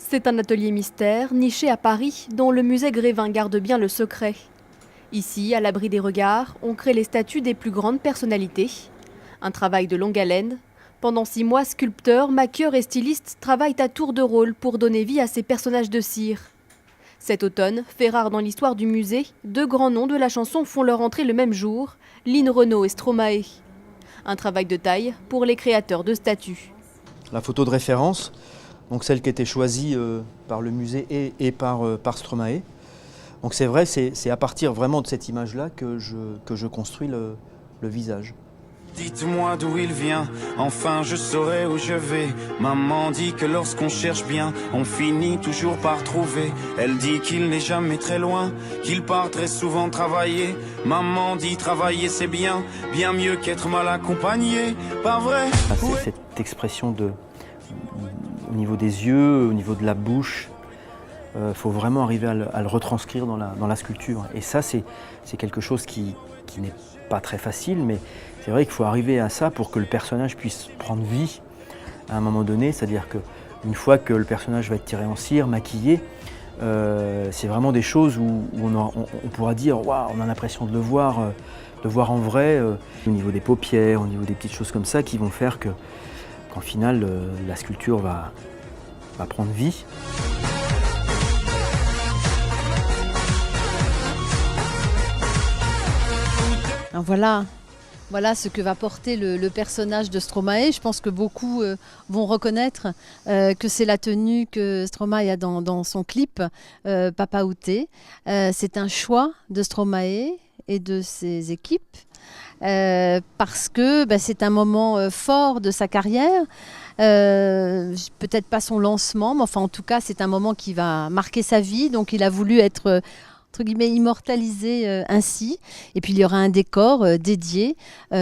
C'est un atelier mystère niché à Paris dont le musée Grévin garde bien le secret. Ici, à l'abri des regards, on crée les statues des plus grandes personnalités. Un travail de longue haleine. Pendant 6 mois, sculpteurs, maquilleurs et stylistes travaillent à tour de rôle pour donner vie à ces personnages de cire. Cet automne, fait rare dans l'histoire du musée, 2 grands noms de la chanson font leur entrée le même jour, Lynn Renaud et Stromae. Un travail de taille pour les créateurs de statues. La photo de référence, donc celle qui a été choisie par le musée et par Stromae. Donc c'est vrai, c'est à partir vraiment de cette image-là que je construis le visage. Dites-moi d'où il vient, enfin je saurai où je vais. Maman dit que lorsqu'on cherche bien, on finit toujours par trouver. Elle dit qu'il n'est jamais très loin, qu'il part très souvent travailler. Maman dit travailler c'est bien, bien mieux qu'être mal accompagné, pas vrai? C'est cette expression au niveau des yeux, au niveau de la bouche. Faut vraiment arriver à le retranscrire dans la sculpture. Et ça, c'est quelque chose qui n'est pas très facile, mais c'est vrai qu'il faut arriver à ça pour que le personnage puisse prendre vie à un moment donné. C'est-à-dire qu'une fois que le personnage va être tiré en cire, maquillé, c'est vraiment des choses où on pourra dire « waouh, on a l'impression de le voir en vrai », au niveau des paupières, au niveau des petites choses comme ça qui vont faire qu'en final, la sculpture va prendre vie. Alors voilà ce que va porter le personnage de Stromae. Je pense que beaucoup vont reconnaître que c'est la tenue que Stromae a dans son clip Papa Outé. C'est un choix de Stromae et de ses équipes parce que c'est un moment fort de sa carrière. Peut-être pas son lancement, mais enfin en tout cas c'est un moment qui va marquer sa vie. Donc il a voulu être entre guillemets immortalisé ainsi. Et puis il y aura un décor dédié,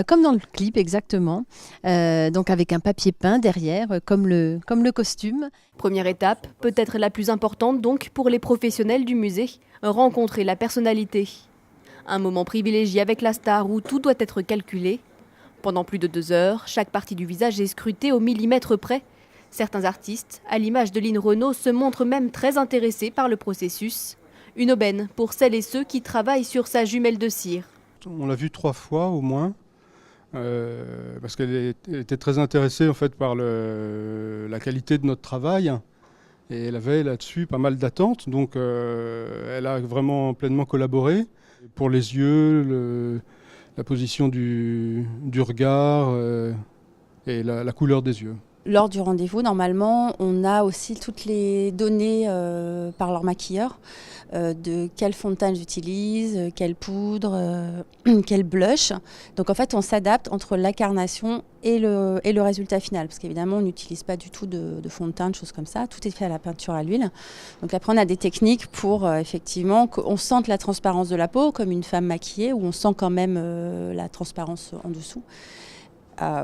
comme dans le clip exactement, donc avec un papier peint derrière, comme le costume. Première étape, peut-être la plus importante donc pour les professionnels du musée, rencontrer la personnalité. Un moment privilégié avec la star où tout doit être calculé. Pendant plus de 2 heures, chaque partie du visage est scrutée au millimètre près. Certains artistes, à l'image de Lynn Renaud, se montrent même très intéressés par le processus. Une aubaine pour celles et ceux qui travaillent sur sa jumelle de cire. On l'a vue 3 fois au moins, parce qu'elle était très intéressée en fait, par la qualité de notre travail. Et elle avait là-dessus pas mal d'attentes, donc elle a vraiment pleinement collaboré. Pour les yeux, la position du regard et la couleur des yeux. Lors du rendez-vous, normalement, on a aussi toutes les données par leur maquilleur, de quel fond de teint j'utilise, quelle poudre, quel blush. Donc en fait, on s'adapte entre l'incarnation et le résultat final. Parce qu'évidemment, on n'utilise pas du tout de fond de teint, de choses comme ça. Tout est fait à la peinture à l'huile. Donc après, on a des techniques pour effectivement qu'on sente la transparence de la peau, comme une femme maquillée, où on sent quand même la transparence en dessous,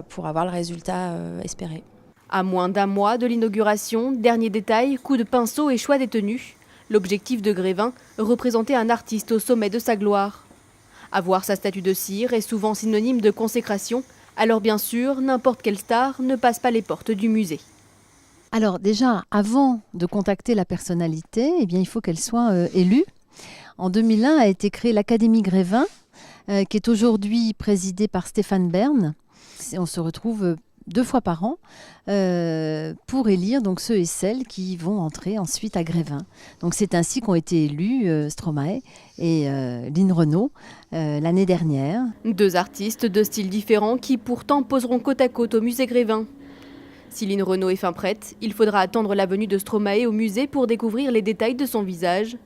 pour avoir le résultat espéré. À moins d'1 mois de l'inauguration, dernier détail, coup de pinceau et choix des tenues. L'objectif de Grévin, représenter un artiste au sommet de sa gloire. Avoir sa statue de cire est souvent synonyme de consécration, alors bien sûr, n'importe quelle star ne passe pas les portes du musée. Alors déjà, avant de contacter la personnalité, il faut qu'elle soit élue. En 2001 a été créée l'Académie Grévin, qui est aujourd'hui présidée par Stéphane Bern. On se retrouve 2 fois par an pour élire donc ceux et celles qui vont entrer ensuite à Grévin. Donc c'est ainsi qu'ont été élus Stromae et Lynn Renaud l'année dernière. 2 artistes de styles différents qui pourtant poseront côte à côte au musée Grévin. Si Lynn Renaud est fin prête, il faudra attendre la venue de Stromae au musée pour découvrir les détails de son visage.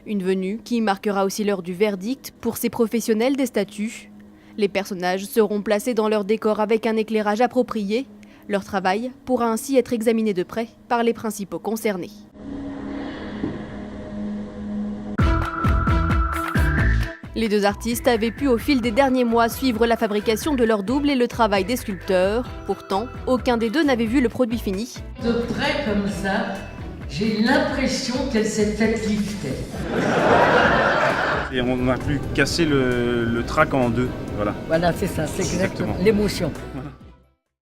Une venue qui marquera aussi l'heure du verdict pour ces professionnels des statues. Les personnages seront placés dans leur décor avec un éclairage approprié. Leur travail pourra ainsi être examiné de près par les principaux concernés. Les 2 artistes avaient pu au fil des derniers mois suivre la fabrication de leur double et le travail des sculpteurs. Pourtant, aucun des 2 n'avait vu le produit fini. De près comme ça, j'ai l'impression qu'elle s'est faite lifter. Et on a pu casser le trac en 2, voilà. Voilà, c'est ça, c'est exactement l'émotion.